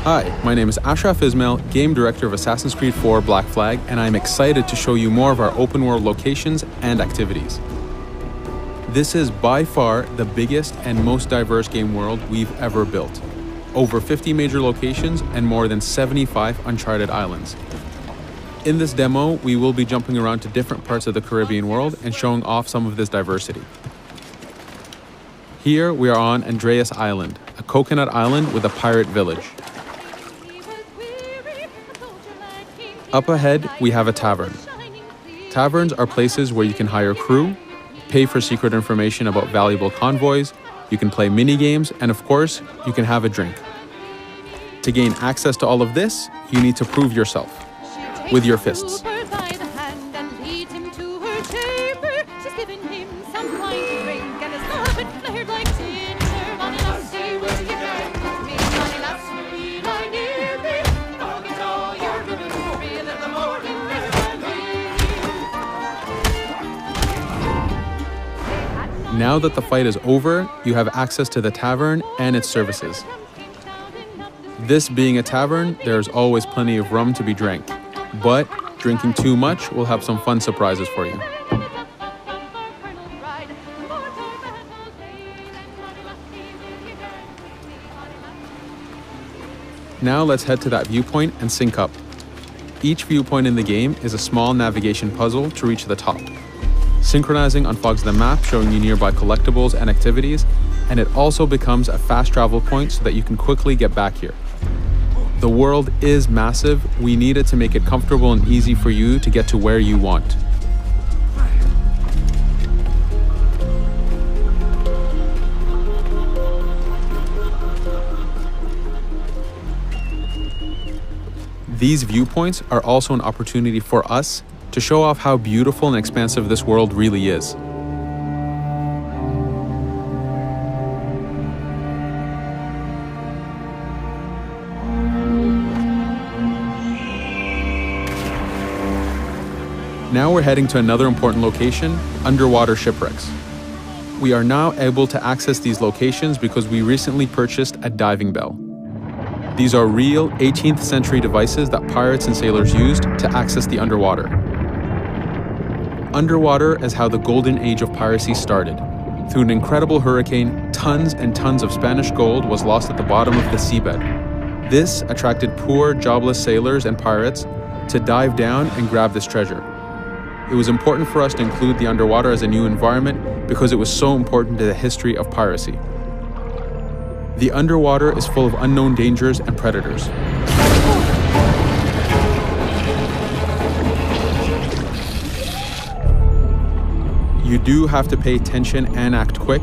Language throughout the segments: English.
Hi, my name is Ashraf Ismail, Game Director of Assassin's Creed 4 Black Flag, and I'm excited to show you more of our open world locations and activities. This is by far the biggest and most diverse game world we've ever built. Over 50 major locations and more than 75 uncharted islands. In this demo, we will be jumping around to different parts of the Caribbean world and showing off some of this diversity. Here we are on Andreas Island, a coconut island with a pirate village. Up ahead, we have a tavern. Taverns are places where you can hire crew, pay for secret information about valuable convoys, you can play mini-games, and of course, you can have a drink. To gain access to all of this, you need to prove yourself with your fists. Now that the fight is over, you have access to the tavern and its services. This being a tavern, there's always plenty of rum to be drank, but drinking too much will have some fun surprises for you. Now let's head to that viewpoint and sync up. Each viewpoint in the game is a small navigation puzzle to reach the top. Synchronizing unfogs the map, showing you nearby collectibles and activities, and it also becomes a fast travel point so that you can quickly get back here. The world is massive. We needed to make it comfortable and easy for you to get to where you want. These viewpoints are also an opportunity for us to show off how beautiful and expansive this world really is. Now we're heading to another important location, underwater shipwrecks. We are now able to access these locations because we recently purchased a diving bell. These are real 18th century devices that pirates and sailors used to access the underwater. Underwater is how the golden age of piracy started. Through an incredible hurricane, tons and tons of Spanish gold was lost at the bottom of the seabed. This attracted poor, jobless sailors and pirates to dive down and grab this treasure. It was important for us to include the underwater as a new environment because it was so important to the history of piracy. The underwater is full of unknown dangers and predators. You do have to pay attention and act quick,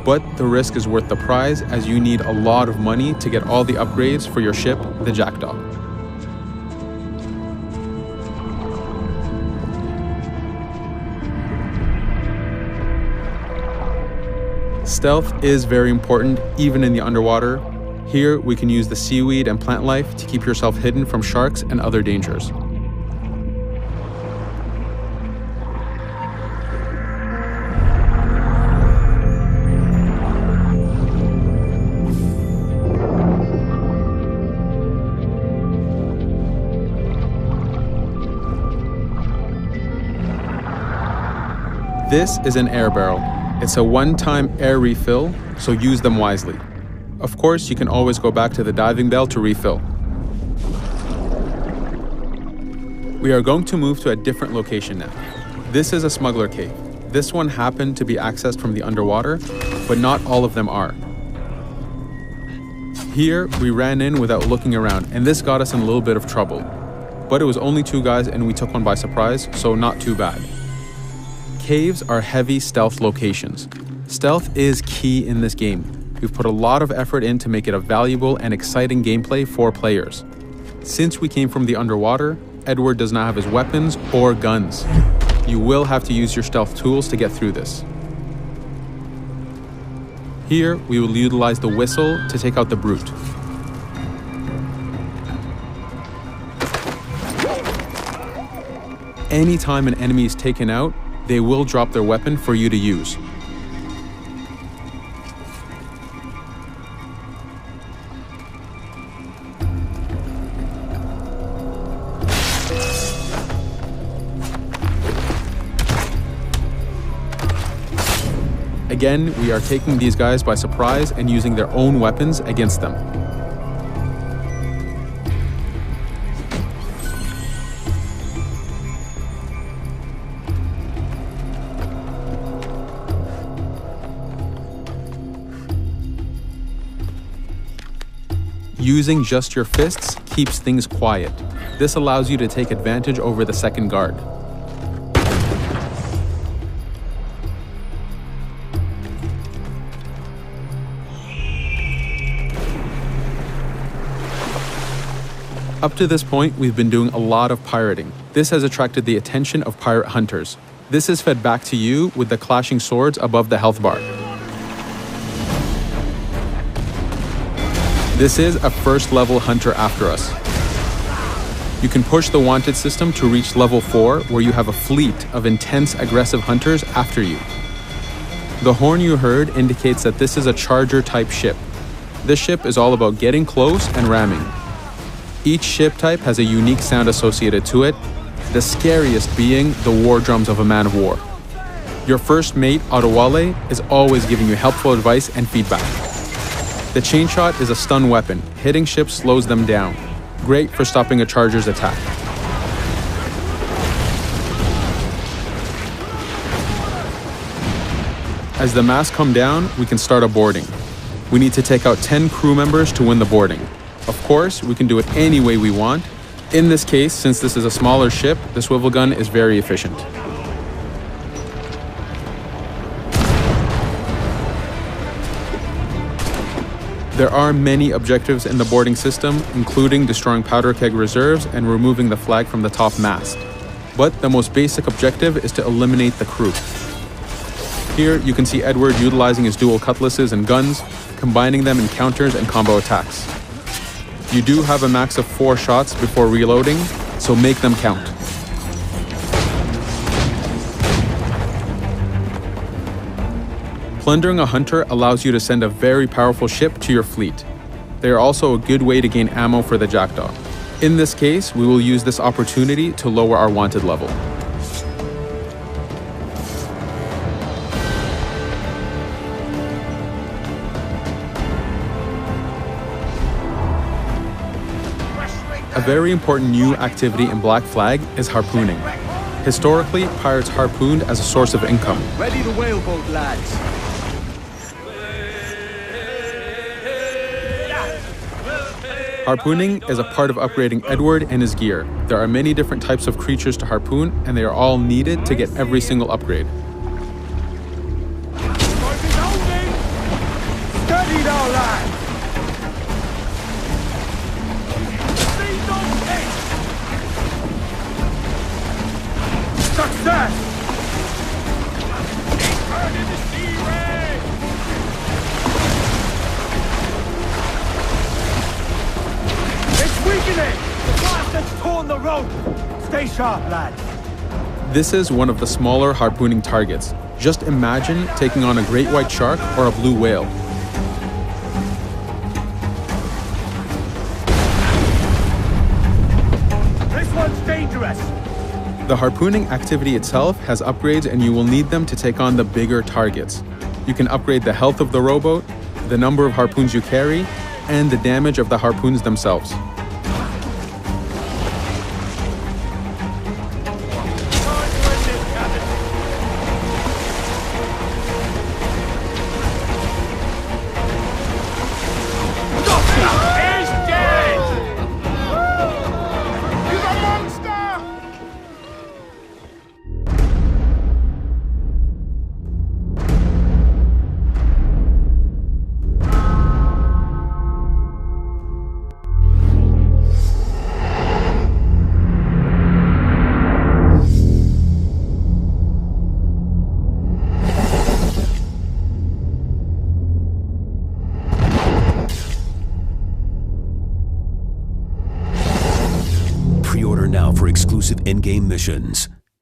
but the risk is worth the prize as you need a lot of money to get all the upgrades for your ship, the Jackdaw. Stealth is very important even in the underwater. Here we can use the seaweed and plant life to keep yourself hidden from sharks and other dangers. This is an air barrel. It's a one-time air refill, so use them wisely. Of course, you can always go back to the diving bell to refill. We are going to move to a different location now. This is a Smuggler Cave. This one happened to be accessed from the underwater, but not all of them are. Here, we ran in without looking around, and this got us in a little bit of trouble. But it was only 2 guys and we took one by surprise, so not too bad. Caves are heavy stealth locations. Stealth is key in this game. We've put a lot of effort in to make it a valuable and exciting gameplay for players. Since we came from the underwater, Edward does not have his weapons or guns. You will have to use your stealth tools to get through this. Here, we will utilize the whistle to take out the brute. Anytime an enemy is taken out, they will drop their weapon for you to use. Again, we are taking these guys by surprise and using their own weapons against them. Using just your fists keeps things quiet. This allows you to take advantage over the second guard. Up to this point, we've been doing a lot of pirating. This has attracted the attention of pirate hunters. This is fed back to you with the clashing swords above the health bar. This is a first level hunter after us. You can push the wanted system to reach level 4, where you have a fleet of intense aggressive hunters after you. The horn you heard indicates that this is a charger type ship. This ship is all about getting close and ramming. Each ship type has a unique sound associated to it, the scariest being the war drums of a man of war. Your first mate, Adewale, is always giving you helpful advice and feedback. The chain shot is a stun weapon. Hitting ships slows them down. Great for stopping a charger's attack. As the masts come down, we can start a boarding. We need to take out 10 crew members to win the boarding. Of course, we can do it any way we want. In this case, since this is a smaller ship, the swivel gun is very efficient. There are many objectives in the boarding system, including destroying powder keg reserves and removing the flag from the top mast. But the most basic objective is to eliminate the crew. Here you can see Edward utilizing his dual cutlasses and guns, combining them in counters and combo attacks. You do have a max of 4 shots before reloading, so make them count. Plundering a hunter allows you to send a very powerful ship to your fleet. They are also a good way to gain ammo for the Jackdaw. In this case, we will use this opportunity to lower our wanted level. A very important new activity in Black Flag is harpooning. Historically, pirates harpooned as a source of income. Ready the whaleboat, lads. Harpooning is a part of upgrading Edward and his gear. There are many different types of creatures to harpoon, and they are all needed to get every single upgrade. Steady now, lads. Success! Weaken it! The blast has torn the rope! Stay sharp, lads. This is one of the smaller harpooning targets. Just imagine taking on a great white shark or a blue whale. This one's dangerous! The harpooning activity itself has upgrades, and you will need them to take on the bigger targets. You can upgrade the health of the rowboat, the number of harpoons you carry, and the damage of the harpoons themselves. Pre-order now for exclusive in-game missions.